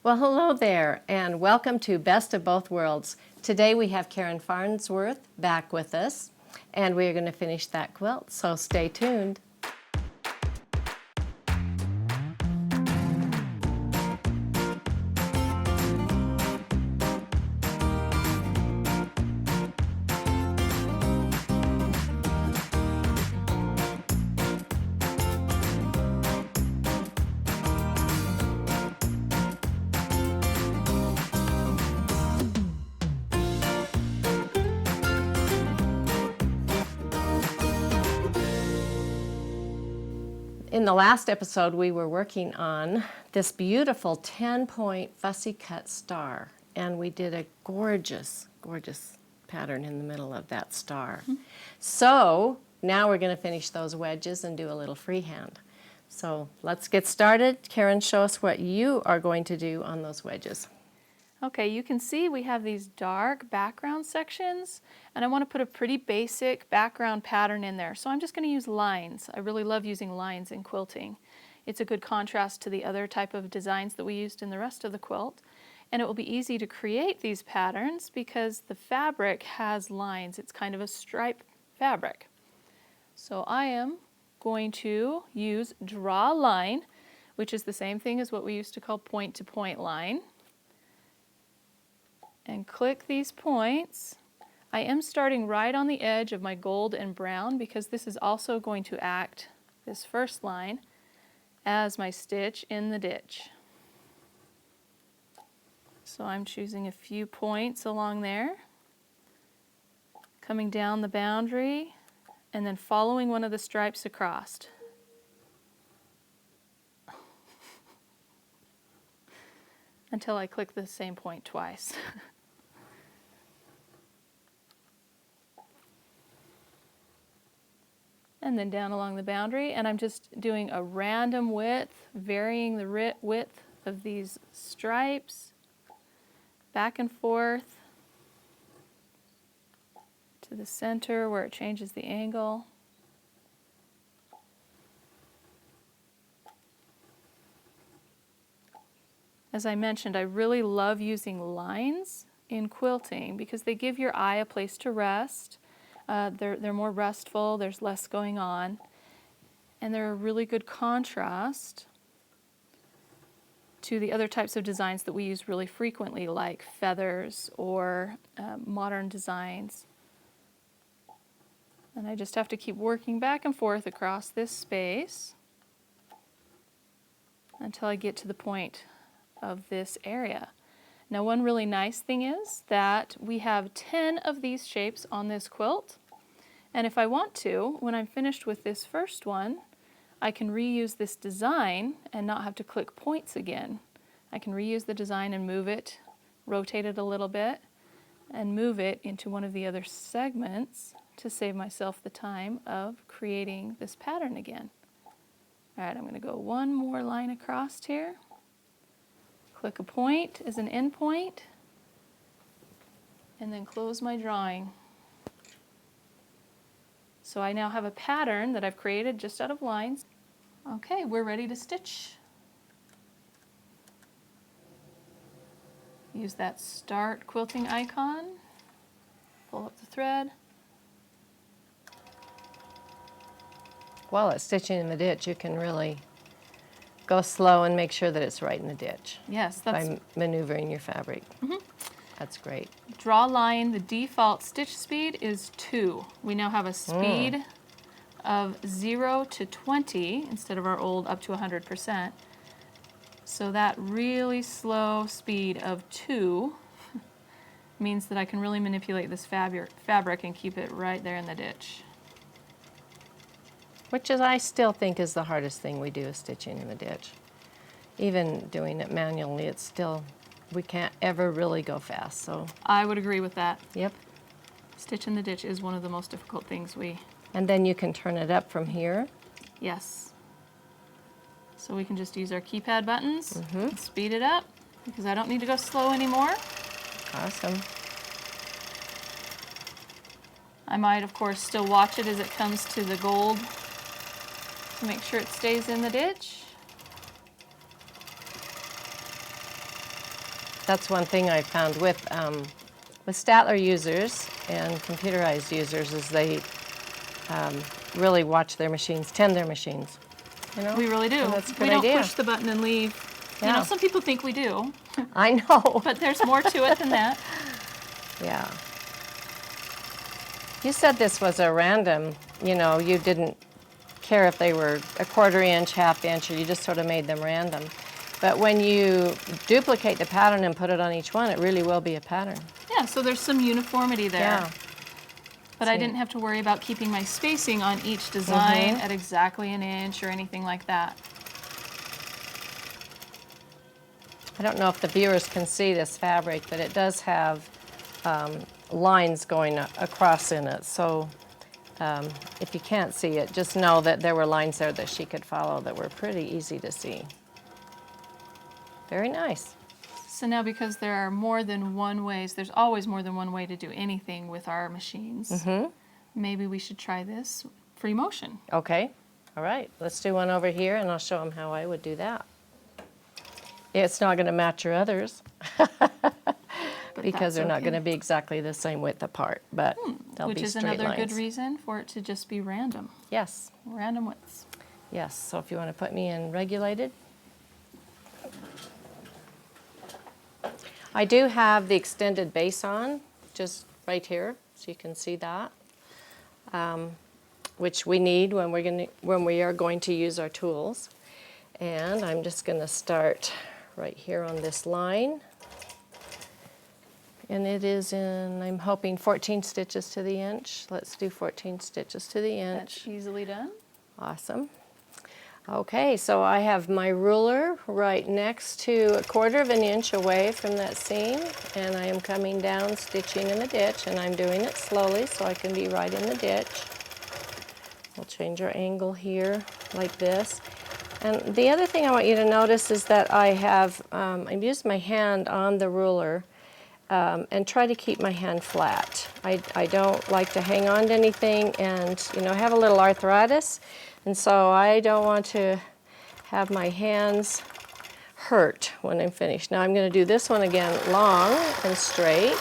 Well, hello there, and welcome to Best of Both Worlds. Today we have Karen Farnsworth back with us, and we're going to finish that quilt, so stay tuned. In the last episode, we were working on this beautiful 10-point fussy cut star, and we did a gorgeous, gorgeous pattern in the middle of that star. So now we're going to finish those wedges and do a little freehand. So let's get started. Karen, show us what you are going to do on those wedges. Okay, you can see we have these dark background sections, and I want to put a pretty basic background pattern in there. So I'm just going to use lines. I really love using lines in quilting. It's a good contrast to the other type of designs that we used in the rest of the quilt. And it will be easy to create these patterns because the fabric has lines. It's kind of a stripe fabric. So I am going to use draw line, which is the same thing as what we used to call point-to-point line. And click these points. I am starting right on the edge of my gold and brown because this is also going to act, this first line, as my stitch in the ditch. So I'm choosing a few points along there, coming down the boundary, and then following one of the stripes across. Until I click the same point twice. And then down along the boundary, and I'm just doing a random width, varying the width of these stripes, back and forth to the center where it changes the angle. As I mentioned, I really love using lines in quilting because they give your eye a place to rest. They're more restful, there's less going on, and they're a really good contrast to the other types of designs that we use really frequently, like feathers or modern designs. And I just have to keep working back and forth across this space until I get to the point of this area. Now, one really nice thing is that we have 10 of these shapes on this quilt, and if I want to, when I'm finished with this first one, I can reuse this design and not have to click points again. I can reuse the design and move it, rotate it a little bit, and move it into one of the other segments to save myself the time of creating this pattern again. All right, I'm going to go one more line across here. Click a point as an end point, and then close my drawing. So I now have a pattern that I've created just out of lines. Okay, we're ready to stitch. Use that start quilting icon, pull up the thread. While it's stitching in the ditch, you can really go slow and make sure that it's right in the ditch. Yes, that's by maneuvering your fabric. That's great. Draw line, the default stitch speed is 2. We now have a speed of 0 to 20 instead of our old up to 100%. So that really slow speed of 2 means that I can really manipulate this fabric and keep it right there in the ditch. Which is, I still think, is the hardest thing we do, is stitching in the ditch. Even doing it manually, it's still, we can't ever really go fast, so. I would agree with that. Yep. Stitch in the ditch is one of the most difficult things And then you can turn it up from here. Yes. So we can just use our keypad buttons and speed it up because I don't need to go slow anymore. Awesome. I might, of course, still watch it as it comes to the gold to make sure it stays in the ditch. That's one thing I found with Statler users and computerized users is they really watch their machines, tend their machines. You know? We really do. And that's a good we don't idea. push the button and leave. You Yeah. know, some people think we do, I know. but there's more to it than that. Yeah. You said this was a random, you know, you didn't care if they were a 1/4 inch, 1/2 inch, or you just sort of made them random. But when you duplicate the pattern and put it on each one, it really will be a pattern. Yeah, so there's some uniformity there. Yeah. But I didn't have to worry about keeping my spacing on each design Mm-hmm. at exactly an inch or anything like that. I don't know if the viewers can see this fabric, but it does have lines going across in it. So if you can't see it, just know that there were lines there that she could follow that were pretty easy to see. Very nice. So now, because there are more than one ways, there's always more than one way to do anything with our machines. Mm-hmm. Maybe we should try this free motion. Okay. All right. Let's do one over here, and I'll show them how I would do that. It's not going to match your others because they're not going to be exactly the same width apart, but they'll Which be is straight another lines. good reason for it to just be random. Yes. Random widths. Yes. So if you want to put me in regulated. I do have the extended base on, just right here, so you can see that, which we need when we are going to use our tools. And I'm just going to start right here on this line. And it is in, I'm hoping, 14 stitches to the inch. Let's do 14 stitches to the inch. That's easily done. Awesome. Okay, so I have my ruler right next to 1/4 inch away from that seam, and I am coming down, stitching in the ditch, and I'm doing it slowly so I can be right in the ditch. We'll change our angle here like this. And the other thing I want you to notice is that I have, I've used my hand on the ruler and try to keep my hand flat. I don't like to hang on to anything, and you know, I have a little arthritis, and so I don't want to have my hands hurt when I'm finished. Now I'm going to do this one again long and straight,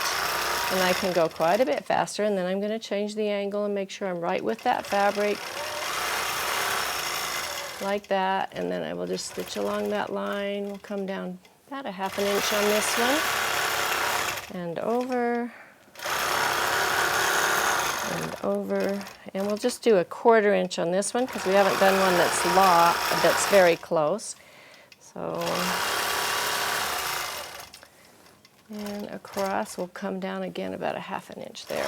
and I can go quite a bit faster, and then I'm going to change the angle and make sure I'm right with that fabric like that, and then I will just stitch along that line. We'll come down about 1/2 inch on this one, and over, and we'll just do 1/4 inch on this one because we haven't done one that's very close. So, and across, we'll come down again about 1/2 inch there.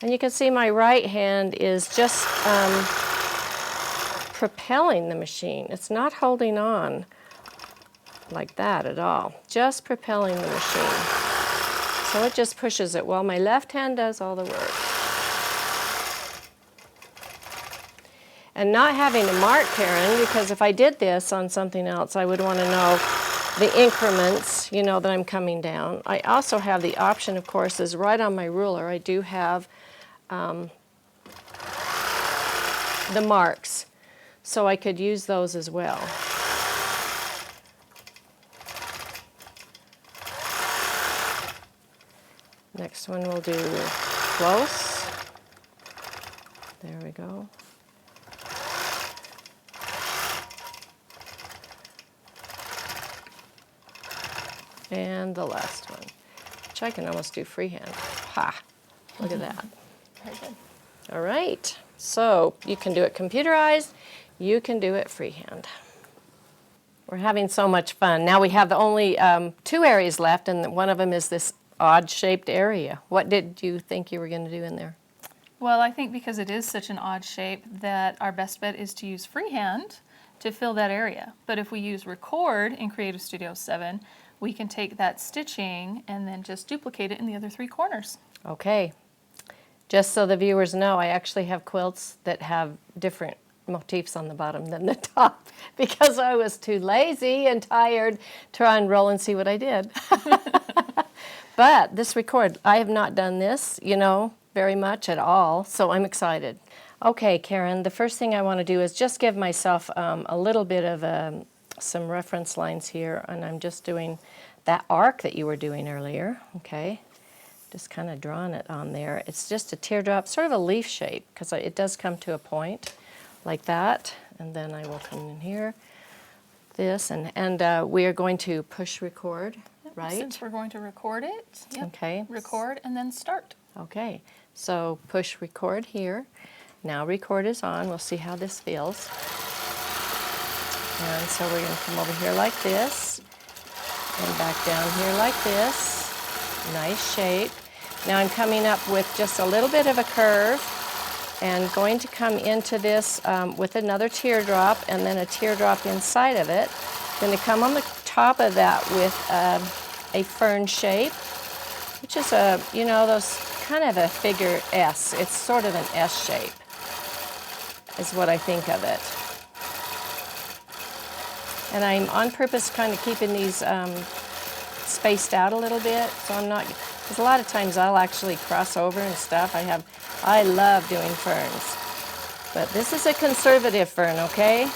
And you can see my right hand is just propelling the machine. It's not holding on like that at all, just propelling the machine. So it just pushes it while my left hand does all the work. And not having to mark, Karen, because if I did this on something else, I would want to know the increments, you know, that I'm coming down. I also have the option, of course, is right on my ruler, I do have the marks. So I could use those as well. Next one we'll do close. There we go. And the last one, which I can almost do freehand. Ha! Look at that. Very good. All right. So you can do it computerized. You can do it freehand. We're having so much fun. Now we have only 2 areas left, and one of them is this odd-shaped area. What did you think you were going to do in there? Well, I think because it is such an odd shape that our best bet is to use freehand to fill that area. But if we use record in CreativeStudio 7, we can take that stitching and then just duplicate it in the other 3 corners. Okay. Just so the viewers know, I actually have quilts that have different motifs on the bottom than the top because I was too lazy and tired to try and roll and see what I did. But this record, I have not done this, you know, very much at all, so I'm excited. Okay, Karen, the first thing I want to do is just give myself a little bit of some reference lines here, and I'm just doing that arc that you were doing earlier, okay? Just kind of drawing it on there. It's just a teardrop, sort of a leaf shape, because it does come to a point like that, and then I will come in here, this, and we are going to push record, right? Since we're going to record it, yep. Okay. Record and then start. Okay, so push record here. Now record is on. We'll see how this feels. And so we're going to come over here like this, and back down here like this. Nice shape. Now I'm coming up with just a little bit of a curve, and going to come into this with another teardrop, and then a teardrop inside of it. Going to come on the top of that with a fern shape, which is those kind of a figure S. It's sort of an S shape, is what I think of it. And I'm on purpose kind of keeping these spaced out a little bit, so I'm not, because a lot of times I'll actually cross over and stuff. I love doing ferns. But this is a conservative fern, okay?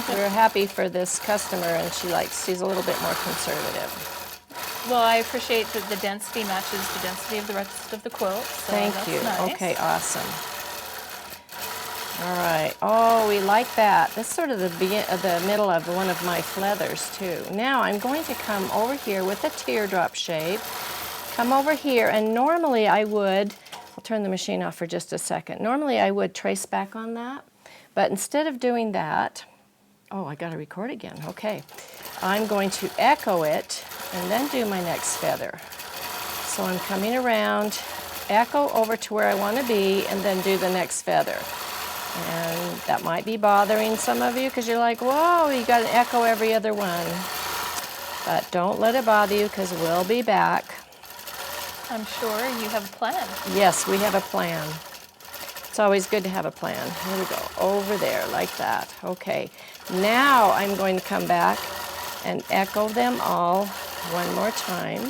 We're happy for this customer, and she's a little bit more conservative. Well, I appreciate that the density matches the density of the rest of the quilt. So Thank that's you. Nice. Okay, awesome. All right. Oh, we like that. That's sort of the middle of one of my feathers too. Now I'm going to come over here with a teardrop shape. Come over here, and normally I would, I'll turn the machine off for just a second. Normally I would trace back on that, but instead of doing that, oh, I got to record again. Okay. I'm going to echo it and then do my next feather. So I'm coming around, echo over to where I want to be, and then do the next feather. And that might be bothering some of you because you're like, whoa, you got to echo every other one. But don't let it bother you, because we'll be back. I'm sure you have a plan. Yes, we have a plan. It's always good to have a plan. Here we go, over there, like that. Okay, now I'm going to come back and echo them all one more time,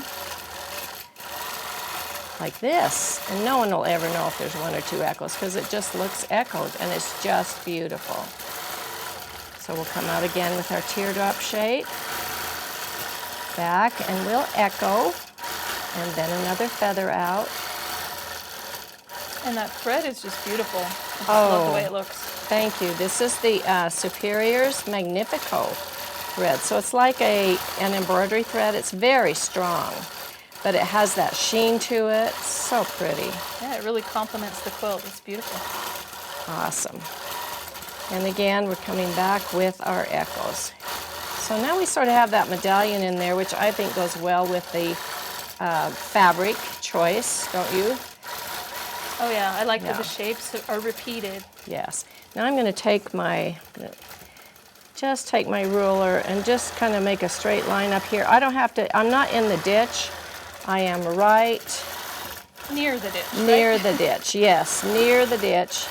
like this. And no one will ever know if there's one or two echoes, because it just looks echoed, and it's just beautiful. So we'll come out again with our teardrop shape, back, and we'll echo, and then another feather out. And that thread is just beautiful. I just love the way it looks. Thank you. This is the Superior's Magnifico thread. So it's like an embroidery thread. It's very strong, but it has that sheen to it. So pretty. Yeah, it really complements the quilt. It's beautiful. Awesome. And again, we're coming back with our echoes. So now we sort of have that medallion in there, which I think goes well with the fabric choice, don't you? Oh yeah, I like that the shapes are repeated. Yes. Now I'm going to take my ruler and just kind of make a straight line up here. I don't have to, I'm not in the ditch. I am right near the ditch. Near the ditch, yes, near the ditch.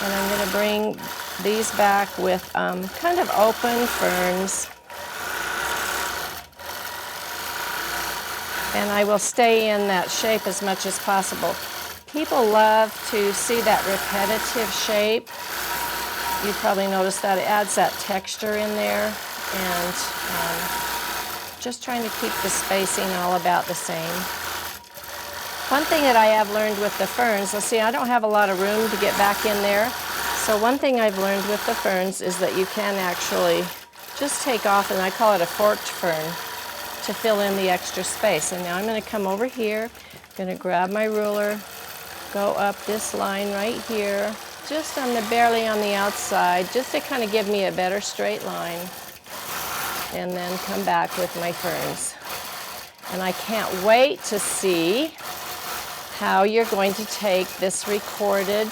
And I'm going to bring these back with kind of open ferns. And I will stay in that shape as much as possible. People love to see that repetitive shape. You probably noticed that it adds that texture in there, and just trying to keep the spacing all about the same. One thing that I have learned with the ferns, let's see, I don't have a lot of room to get back in there, so one thing I've learned with the ferns is that you can actually just take off, and I call it a forked fern, to fill in the extra space. And now I'm going to come over here, I'm going to grab my ruler, go up this line right here, just barely on the outside, just to kind of give me a better straight line, and then come back with my ferns. And I can't wait to see how you're going to take this recorded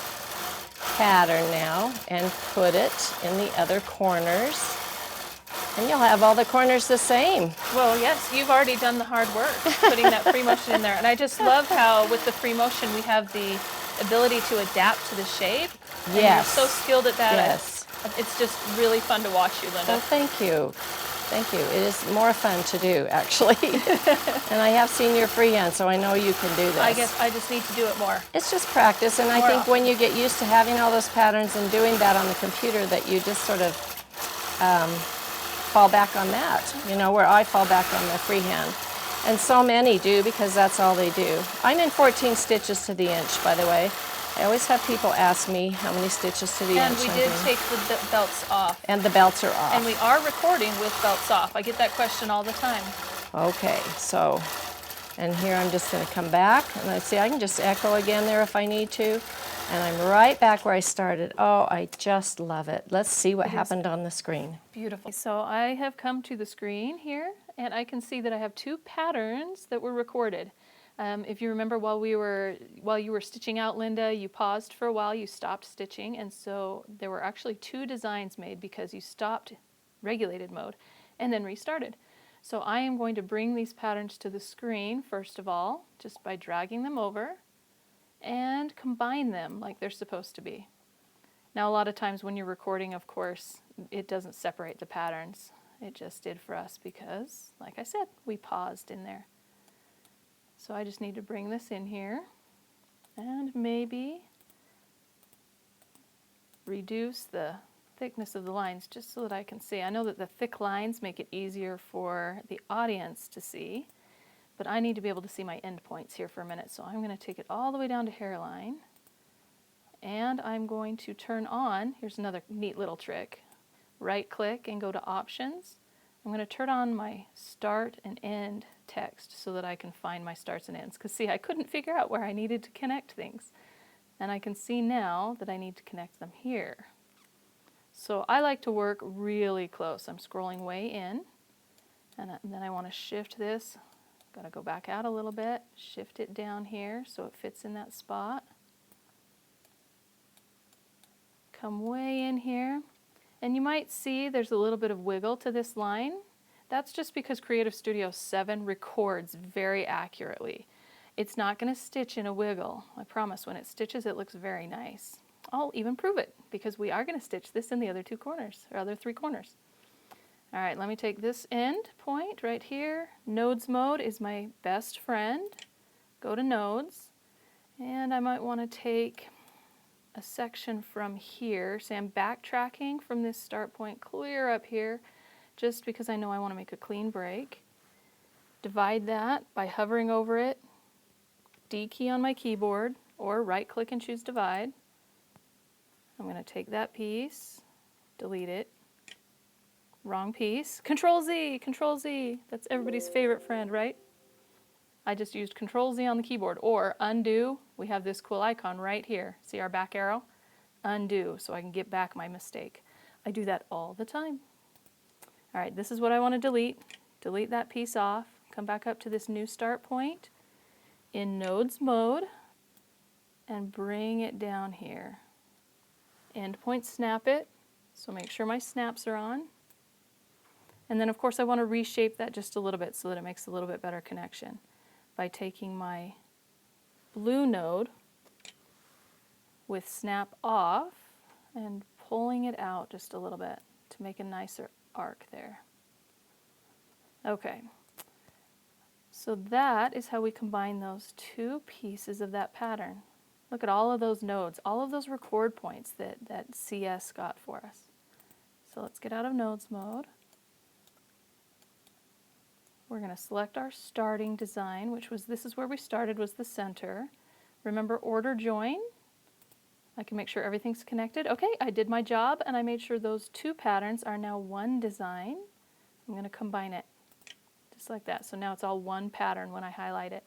pattern now and put it in the other corners. And you'll have all the corners the same. Well, yes, you've already done the hard work, putting that free motion in there. And I just love how with the free motion we have the ability to adapt to the shape. And yes. You're so skilled at that. Yes. It's just really fun to watch you, Linda. Well, thank you. Thank you. It is more fun to do, actually. And I have seen your freehand, so I know you can do this. I guess I just need to do it more. It's just practice, and I think when you get used to having all those patterns and doing that on the computer, that you just sort of fall back on that, you know, where I fall back on the freehand. And so many do because that's all they do. I'm in 14 stitches to the inch, by the way. I always have people ask me how many stitches to the And inch. we I'm did doing. take the belts off. And the belts are off. And we are recording with belts off. I get that question all the time. Okay, so, and here I'm just going to come back, and let's see, I can just echo again there if I need to. And I'm right back where I started. Oh, I just love it. Let's see what happened on the screen. Beautiful. So I have come to the screen here, and I can see that I have 2 patterns that were recorded. If you remember while you were stitching out, Linda, you paused for a while, you stopped stitching, and so there were actually 2 designs made because you stopped regulated mode and then restarted. So I am going to bring these patterns to the screen, first of all, just by dragging them over, and combine them like they're supposed to be. Now a lot of times when you're recording, of course, it doesn't separate the patterns. It just did for us because, like I said, we paused in there. So I just need to bring this in here and maybe reduce the thickness of the lines just so that I can see. I know that the thick lines make it easier for the audience to see, but I need to be able to see my end points here for a minute. So I'm going to take it all the way down to hairline, and I'm going to turn on, here's another neat little trick, right click and go to options. I'm going to turn on my start and end text so that I can find my starts and ends. Because see, I couldn't figure out where I needed to connect things. And I can see now that I need to connect them here. So I like to work really close. I'm scrolling way in, and then I want to shift this. Got to go back out a little bit, shift it down here so it fits in that spot. Come way in here, and you might see there's a little bit of wiggle to this line. That's just because CreativeStudio 7 records very accurately. It's not going to stitch in a wiggle. I promise when it stitches it looks very nice. I'll even prove it because we are going to stitch this in the other 2 corners, or other 3 corners. All right, let me take this end point right here. Nodes mode is my best friend. Go to nodes, and I might want to take a section from here. Say I'm backtracking from this start point clear up here just because I know I want to make a clean break. Divide that by hovering over it, D key on my keyboard, or right click and choose divide. I'm going to take that piece, delete it. Wrong piece. Control Z, Control Z. That's everybody's favorite friend, right? I just used Control Z on the keyboard. Or undo. We have this cool icon right here. See our back arrow? Undo, so I can get back my mistake. I do that all the time. All right, this is what I want to delete. Delete that piece off. Come back up to this new start point in nodes mode and bring it down here. Endpoint snap it, so make sure my snaps are on. And then of course I want to reshape that just a little bit so that it makes a little bit better connection by taking my blue node with snap off and pulling it out just a little bit to make a nicer arc there. Okay, so that is how we combine those 2 pieces of that pattern. Look at all of those nodes, all of those record points that CS got for us. So let's get out of nodes mode. We're going to select our starting design, which was, this is where we started, was the center. Remember order join. I can make sure everything's connected. Okay, I did my job and I made sure those 2 patterns are now one design. I'm going to combine it just like that. So now it's all one pattern when I highlight it.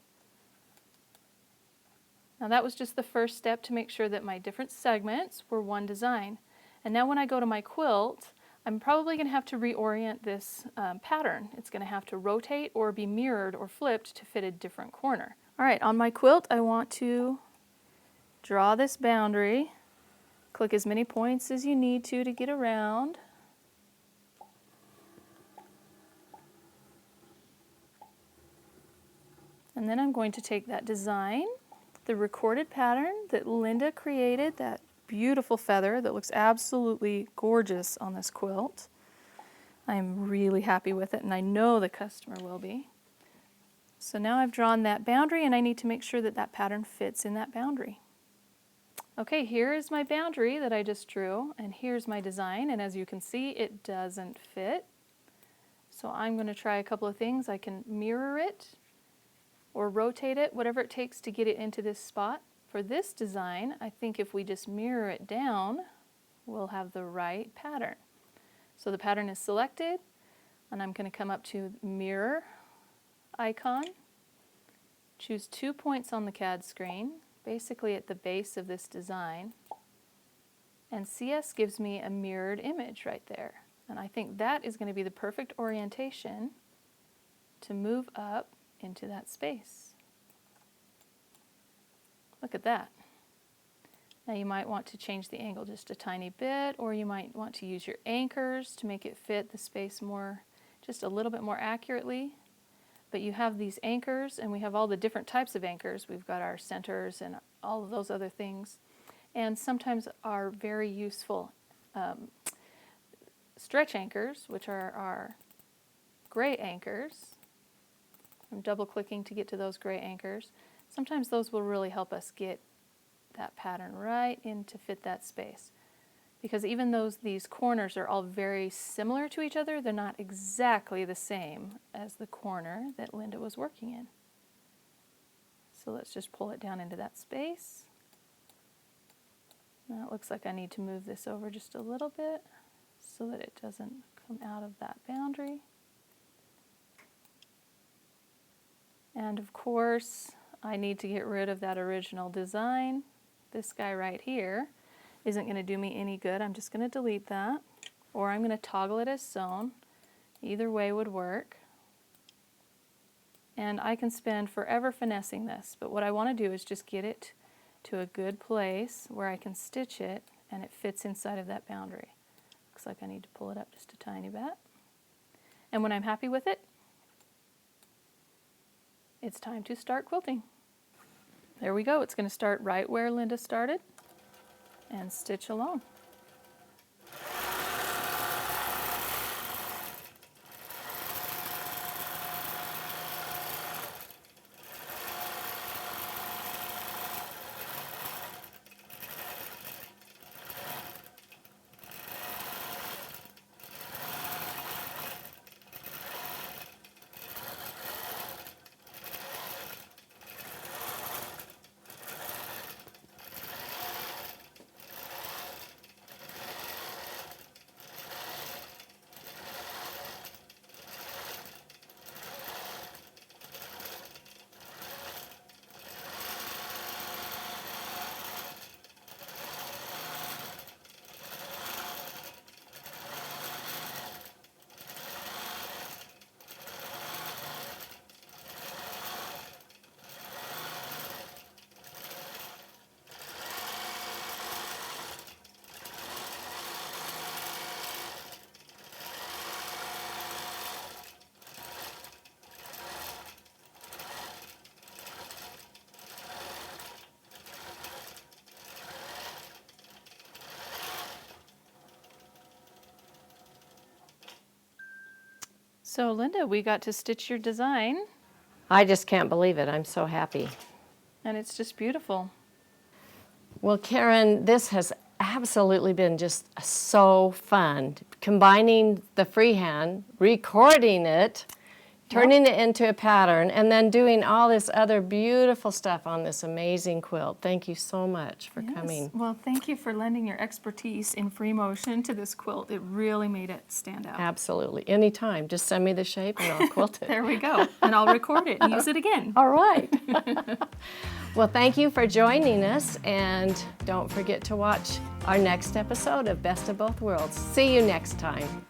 Now that was just the first step to make sure that my different segments were one design. And now when I go to my quilt, I'm probably going to have to reorient this pattern. It's going to have to rotate or be mirrored or flipped to fit a different corner. All right, on my quilt I want to draw this boundary. Click as many points as you need to get around. And then I'm going to take that design, the recorded pattern that Linda created, that beautiful feather that looks absolutely gorgeous on this quilt. I'm really happy with it, and I know the customer will be. So now I've drawn that boundary, and I need to make sure that that pattern fits in that boundary. Okay, here is my boundary that I just drew, and here's my design, and as you can see, it doesn't fit. So I'm going to try a couple of things. I can mirror it or rotate it, whatever it takes to get it into this spot. For this design, I think if we just mirror it down, we'll have the right pattern. So the pattern is selected, and I'm going to come up to mirror icon, choose 2 points on the CAD screen, basically at the base of this design, and CS gives me a mirrored image right there. And I think that is going to be the perfect orientation to move up into that space. Look at that. Now you might want to change the angle just a tiny bit, or you might want to use your anchors to make it fit the space more, just a little bit more accurately. But you have these anchors, and we have all the different types of anchors. We've got our centers and all of those other things. And sometimes are very useful stretch anchors, which are our gray anchors. I'm double clicking to get to those gray anchors. Sometimes those will really help us get that pattern right in to fit that space. Because even though these corners are all very similar to each other, they're not exactly the same as the corner that Linda was working in. So let's just pull it down into that space. Now it looks like I need to move this over just a little bit so that it doesn't come out of that boundary. And of course, I need to get rid of that original design. This guy right here isn't going to do me any good. I'm just going to delete that, or I'm going to toggle it as sewn. Either way would work. And I can spend forever finessing this, but what I want to do is just get it to a good place where I can stitch it and it fits inside of that boundary. Looks like I need to pull it up just a tiny bit. And when I'm happy with it, it's time to start quilting. There we go. It's going to start right where Linda started and stitch along. So Linda, we got to stitch your design. I just can't believe it. I'm so happy. And it's just beautiful. Well, Karen, this has absolutely been just so fun. Combining the freehand, recording it, turning it into a pattern, and then doing all this other beautiful stuff on this amazing quilt. Thank you so much for coming. Well, thank you for lending your expertise in free motion to this quilt. It really made it stand out. Absolutely. Anytime. Just send me the shape and I'll quilt it. There we go. And I'll record it and use it again. All right. Well, thank you for joining us, and don't forget to watch our next episode of Best of Both Worlds. See you next time.